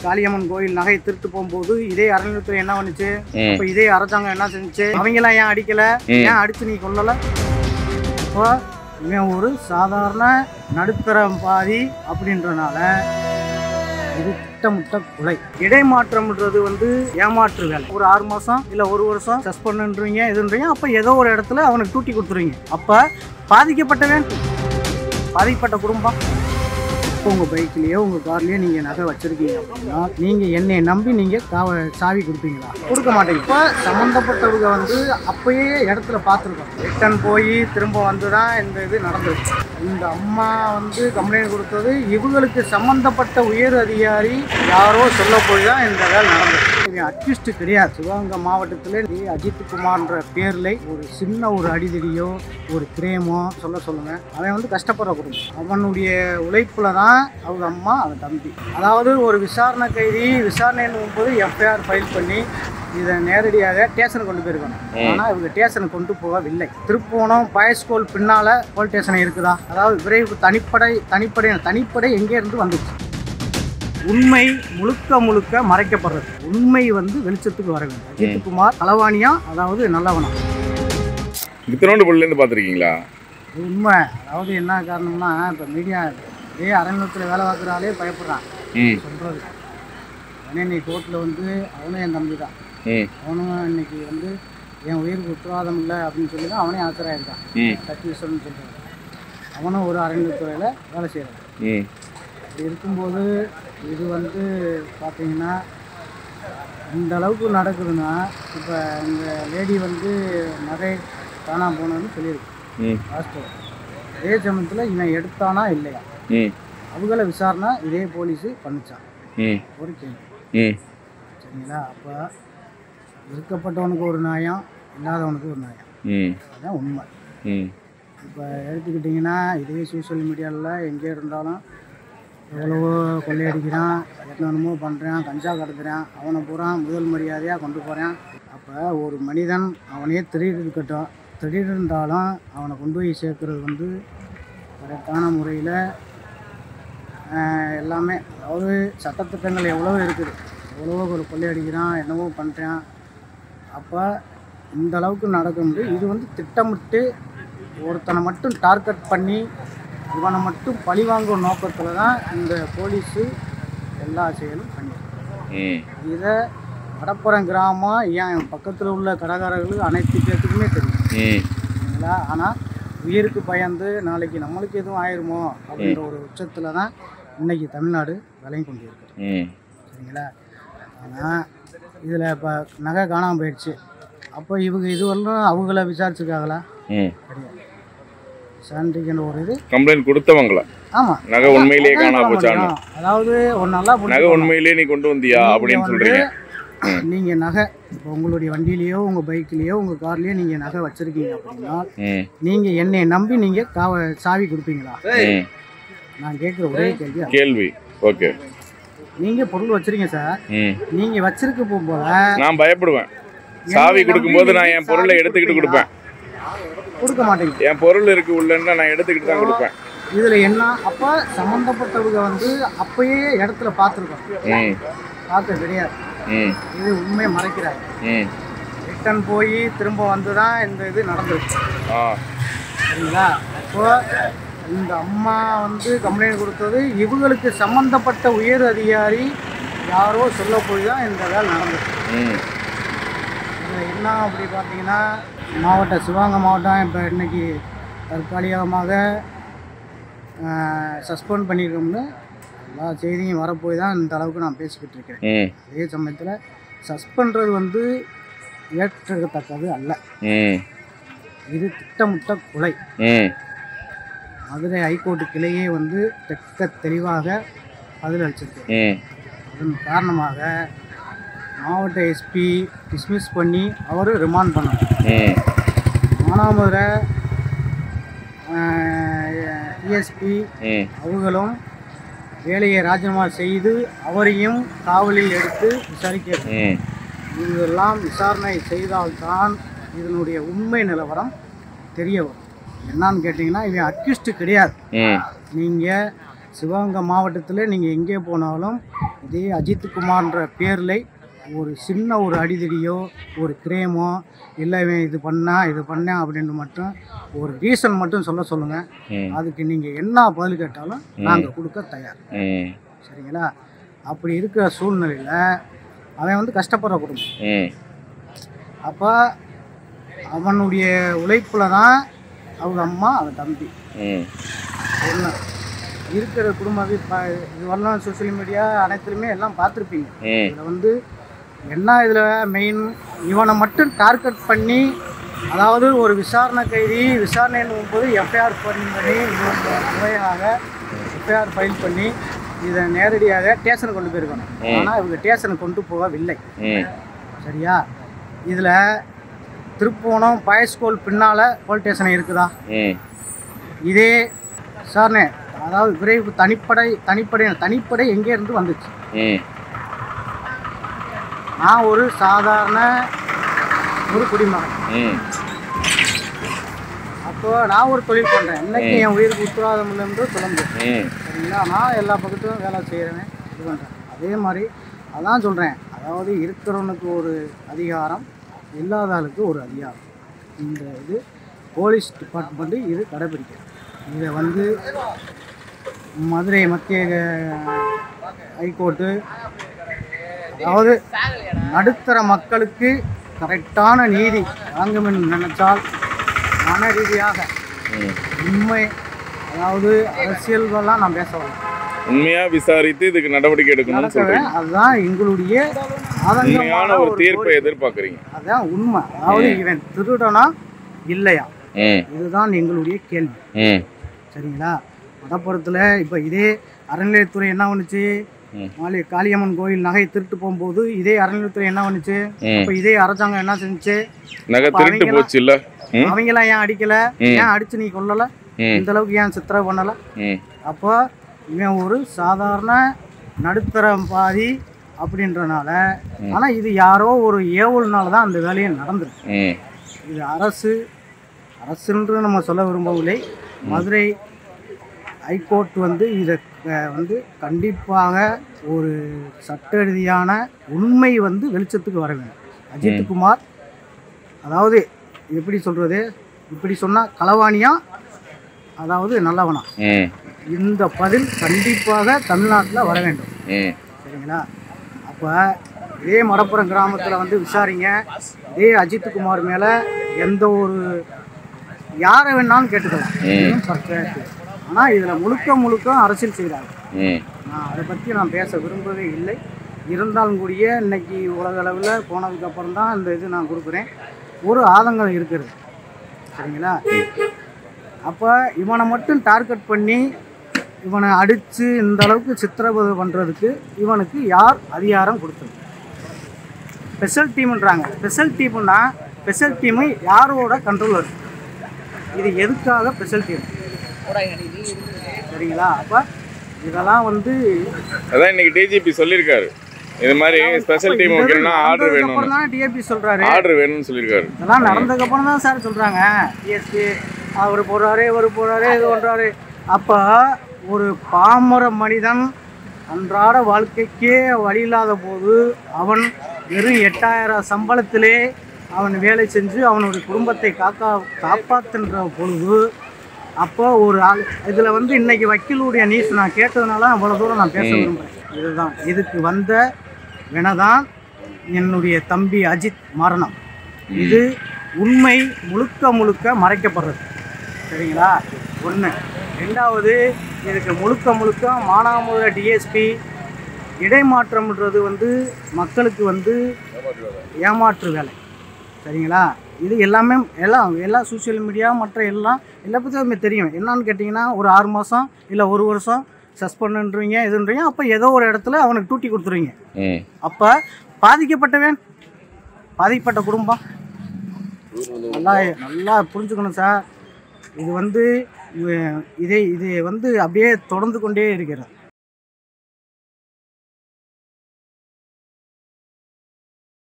காளியம்மன் கோயில் நகை திருட்டு போகும்போது இதே அறநிலையத்துறை என்ன பண்ணுச்சு? அப்ப இதே அரசாங்கம் என்ன செஞ்சுச்சு? அவங்களாம் ஏன் அடிக்கல? ஏன் அடிச்சு நீ கொல்லல? இப்போ இவன் ஒரு சாதாரண நடுத்தரம் பாதி அப்படின்றனால இது திட்டமிட்ட கொலை. இடைமாற்றம்ன்றது ஏமாற்று வேலை. ஒரு 6 மாசம் இல்ல 1 வருஷம் சஸ்பெண்ட்ன்றீங்க இதுன்றீங்க. அப்ப ஏதோ ஒரு இடத்துல அவனுக்கு டூட்டி கொடுத்துருவீங்க. அப்ப பாதிக்கப்பட்டவன் பாதிக்கப்பட்ட குடும்பம். உங்கள் பைக்லேயோ உங்கள் கார்லேயோ நீங்கள் நகை வச்சுருக்கீங்க அப்படின்னா நீங்கள் என்னை நம்பி நீங்கள் சாவி கொடுப்பீங்களா? கொடுக்க மாட்டீங்க. இப்போ சம்மந்தப்பட்டவங்க அப்போயே இடத்துல பார்த்துருக்கோம். ரிட்டன் போய் திரும்ப வந்து தான் இந்த இது நடந்துருக்கு. இந்த அம்மா கம்ப்ளைண்ட் கொடுத்தது இவங்களுக்கு சம்மந்தப்பட்ட உயர் அதிகாரி யாரோ சொல்ல போய் தான் இந்த வேலை நடந்தது. அக்யூஸ்ட் கிடையாது. சிவகங்கை மாவட்டத்தில் அஜித் குமார்ன்ற பேரில் ஒரு சின்ன ஒரு அடிதடியோ ஒரு கிரேமோ சொல்லுங்கள். அவன் கஷ்டப்படுற குடும்பம். அவனுடைய உழைப்புல தான் அவங்க அம்மா அவன் தம்பி. அதாவது ஒரு விசாரணை கைதி விசாரணைன்னு போது எஃப்ஐஆர் ஃபைல் பண்ணி இதை நேரடியாக ஸ்டேஷனுக்கு கொண்டு போயிருக்கணும். ஆனால் இவங்க ஸ்டேஷனுக்கு கொண்டு போகவில்லை. திருப்போணம் பயஸ்கோல் பின்னால் போலீஸ் ஸ்டேஷன் இருக்குதா? அதாவது விரைவு தனிப்படை எங்கே இருந்து வந்துச்சு? உண்மை முழுக்க மறைக்கப்படுறது. உண்மை வெளிச்சத்துக்கு வர வேண்டும். அஜித் குமார் களவாணியா, அதாவது நல்லவனா? இத்தனோண்டு புள்ளிலேருந்து பார்த்துருக்கீங்களா? உண்மை. அதாவது என்ன காரணம்னா, இப்போ மீடியா இதே அரண்யத்தில் வேலை பார்க்குறாலே பயப்படுறான் சொல்கிறது. உடனே இன்னைக்கு கோர்ட்டில் அவனும் என் தம்பி தான். அவனும் இன்னைக்கு என் உயிருக்கு உத்தரவாதம் இல்லை அப்படின்னு சொல்லி தான் அவனே ஆஜராயிருக்கான். சர்டிஃபிகேஷன் சொல்கிறான். அவனும் ஒரு அரண்யத்துறையில் வேலை செய்கிறான். அப்படி இருக்கும்போது இது பார்த்தீங்கன்னா இந்த அளவுக்கு நடக்குதுன்னா, இப்போ இந்த லேடி நகை காணாமல் போனதுன்னு சொல்லியிருக்கு லாஸ்ட்டு. அதே சமயத்தில் இவன் எடுத்தானா இல்லையா அவங்கள விசாரணை இதே போலீஸு பண்ணிச்சான். ஒரு கேள்வி சரிங்களா? அப்போ இருக்கப்பட்டவனுக்கு ஒரு நியாயம், இல்லாதவனுக்கு ஒரு நியாயம். அதுதான் உண்மை. இப்போ எடுத்துக்கிட்டிங்கன்னா இதே சோஷியல் மீடியாவில் எங்கே இருந்தாலும் எவ்வளவோ கொள்ளையடிக்கிறான், என்னென்னமோ பண்ணுறான், கஞ்சா கடத்துறான், அவனை பூரா முதல் மரியாதையாக கொண்டு போகிறான். அப்போ ஒரு மனிதன் அவனே திருடிருக்கட்டும், திருடிருந்தாலும் அவனை கொண்டு போய் சேர்க்குறது கரெக்டான முறையில் எல்லாமே. அதாவது சட்டத்திட்டங்கள் எவ்வளோ இருக்குது, எவ்வளவோ ஒரு கொள்ளையடிக்கிறான், என்னவோ பண்ணுறான். அப்போ இந்த அளவுக்கு நடக்க முடியும். இது திட்டமிட்டு ஒருத்தனை மட்டும் டார்கெட் பண்ணி இவனை மட்டும் பழிவாங்கும் நோக்கத்தில் தான் இந்த போலீஸு எல்லா செயலும் பண்ணியிருக்காங்க. இதை வடப்புறம் கிராமம் ஏன் பக்கத்தில் உள்ள கடைக்காரர்களுக்கு அனைத்து பேர்த்துக்குமே தெரியும் சரிங்களா? ஆனால் உயிருக்கு பயந்து நாளைக்கு நம்மளுக்கு எதுவும் ஆயிருமோ அப்படின்ற ஒரு உச்சத்தில் தான் இன்றைக்கி தமிழ்நாடு விலையும் கொண்டு இருக்குது சரிங்களா? ஆனால் இதில் இப்போ நகை காணாமல் போயிடுச்சு. அப்போ இவங்க இதுவரையும் அவங்கள விசாரிச்சுக்காங்களா? கிடையாது. சான்றிதழ் ஒரு இது கம்ப்ளைண்ட் கொடுத்தவங்களா? ஆமாம். நகை உண்மையிலேயே காணாம போச்சானோ, அதாவது ஒரு நல்லா நகை உண்மையிலேயே நீ கொண்டு வந்தியா அப்படின்னு சொல்கிறீங்க. நீங்கள் நகை இப்போ உங்களுடைய வண்டியிலையோ உங்கள் பைக்லேயோ உங்கள் கார்லேயோ நீங்கள் நகை வச்சுருக்கீங்க அப்படின்னா நீங்கள் என்னை நம்பி நீங்கள் சாவி கொடுப்பீங்களா? நான் கேட்குற ஒரே கேள்வி. ஓகே. நீங்கள் பொருள் வச்சுருக்கீங்க சார், நீங்கள் வச்சிருக்க போகும்போது நான் பயப்படுவேன். சாவி கொடுக்கும்போது நான் என் பொருளை எடுத்துக்கிட்டு கொடுப்பேன். கொடுக்க மாட்டேங்க. என் பொருள் இருக்கு உள்ளன்னா நான் எடுத்துக்கிட்டு தான் கொடுப்பேன். இதில் என்ன? அப்போ சம்மந்தப்பட்டவங்க அப்பயே இடத்துல பார்த்துருக்கோம். பார்க்க கிடையாது. இது உண்மையை மறைக்கிறாங்க. ரிட்டன் போய் திரும்ப வந்து தான் இந்த இது நடந்துருக்கு சரிங்களா? அப்போ இந்த அம்மா கம்ப்ளைண்ட் கொடுத்தது இவங்களுக்கு சம்மந்தப்பட்ட உயர் அதிகாரி யாரோ சொல்ல போய் தான் இந்த வேலை நடந்துருக்கு. இதில் என்ன அப்படி பார்த்தீங்கன்னா, சிவகங்கை மாவட்டம் இப்போ இன்றைக்கி தற்காலிகமாக சஸ்பெண்ட் பண்ணியிருக்கோம்னு எல்லா செய்தியும் வரப்போய் தான் இந்த அளவுக்கு நான் பேசிக்கிட்டு இருக்கிறேன். அதே சமயத்தில் சஸ்பெண்ட்றது ஏற்கத்தக்கது அல்ல. இது திட்டமிட்ட கொலை. மதுரை ஹைகோர்ட்டு கிளையே தெக்க தெளிவாக பதில் அளிச்சிருக்கு. அதன் காரணமாக மாவட்ட எஸ்பி டிஸ்மிஸ் பண்ணி அவர் ரிமாண்ட் பண்ணார். மானாமதுரை டிஎஸ்பி அவங்களும் வேலையை ராஜினாமா செய்து அவரையும் காவலில் எடுத்து விசாரிக்க இதெல்லாம் விசாரணை செய்தால்தான் இதனுடைய உண்மை நிலவரம் தெரிய வரும். என்னன்னு கேட்டிங்கன்னா, இவன் அக்யூஸ்டு கிடையாது. நீங்கள் சிவகங்கை மாவட்டத்தில் நீங்கள் எங்கே போனாலும் இதே அஜித்குமார்ன்ற பேரில் ஒரு சின்ன ஒரு அடிதடியோ ஒரு கிரேமோ இல்லை இது பண்ணேன் அப்படின்னு மட்டும் ஒரு ரீசன் மட்டும் சொல்லுங்கள். அதுக்கு நீங்கள் என்ன பதில் கேட்டாலும் நாங்கள் கொடுக்க தயார். சரிங்களா? அப்படி இருக்கிற சூழ்நிலையில் அவன் வந்து கஷ்டப்படுற குடும்பம். அப்போ அவனுடைய உழைப்பில் தான் அவங்க அம்மா அவன் தம்பி ஒன்று இருக்கிற குடும்பம். இது வரலாம் சோசியல் மீடியா அனைத்துலையுமே எல்லாம் பார்த்துருப்பீங்க. இதில் வந்து என்ன இதில் மெயின் இவனை மட்டும் டார்கெட் பண்ணி, அதாவது ஒரு விசாரணை கைதி விசாரணைன்னு போது எஃப்ஐஆர் பண்ணி முறையாக எஃப்ஐஆர் ஃபைல் பண்ணி இதை நேரடியாக ஸ்டேஷனுக்கு கொண்டு போயிருக்கணும். ஆனால் இவங்க ஸ்டேஷனுக்கு கொண்டு போகவில்லை. சரியா? இதில் திருப்போணம் பயஸ்கோல் பின்னால் போலீஸ் ஸ்டேஷன் இருக்குதா? இதே விசாரணை, அதாவது விரைவு தனிப்படை எங்கேருந்து வந்துச்சு? நான் ஒரு சாதாரண ஒரு குடிமகன். அப்போ நான் ஒரு தொழில் பண்ணுறேன். இன்னைக்கு என் உயிருக்கு உத்தரவாதம் இல்லைன்னு சொல்ல முடியும். சரிங்களா? நான் எல்லா பக்கத்தும் வேலை செய்கிறேன், இது பண்ணுறேன். அதே மாதிரி அதான் சொல்கிறேன், அதாவது இருக்கிறவனுக்கு ஒரு அதிகாரம், இல்லாத ஆளுக்கு ஒரு அதிகாரம். இந்த இது போலீஸ் டிபார்ட்மெண்ட்டு இது கடைபிடிக்கிறது. இதை வந்து மதுரை மத்திய ஹைகோர்ட்டு, அதாவது நடுத்தர மக்களுக்கு கரெக்டான நீதி வழங்கும்னு நினைச்சால் மன ரீதியாக உண்மை, அதாவது அரசியல்கள்லாம் நான் பேச வரேன், உண்மையாக விசாரித்து இதுக்கு நடவடிக்கை எடுக்கணும்னு சொல்றேன். அதுதான் எங்களுடைய ஆதங்கமான ஒரு தீர்ப்பை எதிர்பார்க்குறீங்க. அதுதான் உண்மை. அதாவது இவன் திருடனா இல்லையா, இதுதான் எங்களுடைய கேள்வி. சரிங்களா? வடப்புறத்தில் இப்போ இதே அறநிலையத்துறை என்ன பண்ணுச்சு? காளியம்மன் கோயில் நகை திருட்டு போகும்போது இதே அறநிலையத்துறை என்ன பண்ணுச்சு? இப்போ இதே அரசாங்கம் என்ன செஞ்சுச்சு? நகை திருட்டு போச்சு இல்ல, அவங்களாம் ஏன் அடிக்கல? ஏன் அடிச்சு நீ கொல்லல? இந்த அளவுக்கு ஏன் சித்திரை பண்ணல? அப்போ இவன் ஒரு சாதாரண நடுத்தரம் பாதி அப்படின்றனால, ஆனால் இது யாரோ ஒரு ஏவல்னால தான் அந்த வேலையை நடந்துருக்கு. இது அரசுன்று நம்ம சொல்ல விரும்பவில்லை. மதுரை ஹைகோர்ட் வந்து இதை வந்து கண்டிப்பாக ஒரு சட்ட ரீதியான உண்மை வந்து வெளிச்சத்துக்கு வர வேண்டும். அஜித்குமார், அதாவது எப்படி சொல்கிறது, இப்படி சொன்னால் களவாணியா அதாவது நல்லவனா, இந்த பதில் கண்டிப்பாக தமிழ்நாட்டில் வர வேண்டும். சரிங்களா? அப்போ இதே மடப்புறம் கிராமத்தில் வந்து விசாரிங்க. இதே அஜித்குமார் மேலே எந்த ஒரு யாரை வேணாலும் கேட்டுக்கலாம். ஆனால் இதில் முழுக்க அரசியல் செய்கிறாங்க. நான் அதை பற்றி நான் பேச விரும்பவே இல்லை. இருந்தாலும் கூடிய இன்னைக்கு உலக அளவில் போனதுக்கப்புறம் தான் இந்த இது நான் கொடுக்குறேன். ஒரு ஆதங்கம் இருக்கிறது. சரிங்களா? அப்போ இவனை மட்டும் டார்கெட் பண்ணி இவனை அடித்து இந்த அளவுக்கு சித்திரவதை பண்ணுறதுக்கு இவனுக்கு யார் அதிகாரம் கொடுத்தது? ஸ்பெஷல் டீம்ன்றாங்க. ஸ்பெஷல் டீம்னா ஸ்பெஷல் டீமு யாரோட கண்ட்ரோல் இருக்குது? இது எதுக்காக ஸ்பெஷல் டீம்? சரிங்களா? அப்போ இதெல்லாம் வந்து அதான் இன்னைக்கு டிஜிபி சொல்லியிருக்காரு, இது மாதிரி ஸ்பெஷல் டீம் வைக்கணும்னா ஆர்டர் வேணும் தான் டிஎஸ்பி சொல்கிறாரு. ஆர்டர் வேணும்னு சொல்லியிருக்காரு. இதெல்லாம் நடந்ததுக்கப்புறம் தான் சார் சொல்கிறாங்க. டிஎஸ்பி அவர் போகிறாரு, இவர் போகிறாரு, இது பண்ணுறாரு. அப்போ ஒரு பாமர மனிதன் அன்றாட வாழ்க்கைக்கே வழி இல்லாத போது அவன் வெறும் 8000 சம்பளத்திலே அவன் வேலை செஞ்சு அவனுடைய குடும்பத்தை காப்பாற்றுன்ற பொழுது, அப்போ ஒரு ஆள் இதில் வந்து இன்றைக்கி வக்கீலுடைய நியூஸ் நான் கேட்டதுனால அவ்வளோ தூரம் நான் பேச விரும்புகிறேன். இதுதான் இதுக்கு வந்த வினதான் என்னுடைய தம்பி அஜித் மரணம். இது உண்மை முழுக்க மறைக்கப்படுறது. சரிங்களா? ஒன்று. ரெண்டாவது, இதுக்கு முழுக்க மானாமதுரை டிஎஸ்பி இடைமாற்றம்ன்றது வந்து மக்களுக்கு வந்து ஏமாற்று வேலை. சரிங்களா? இது எல்லாமே எல்லா சோசியல் மீடியா மற்ற எல்லா பற்றியுமே தெரியும். என்னான்னு கேட்டிங்கன்னா, ஒரு 6 மாதம் இல்லை 1 வருஷம் சஸ்பெண்டுன்றீங்க, இதுன்றீங்க. அப்போ ஏதோ ஒரு இடத்துல அவனுக்கு டூட்டி கொடுத்துருவீங்க. அப்போ பாதிக்கப்பட்ட குடும்பம் நல்லா புரிஞ்சுக்கணும் சார். இது வந்து இது வந்து அப்படியே தொடர்ந்து கொண்டே இருக்கிறது.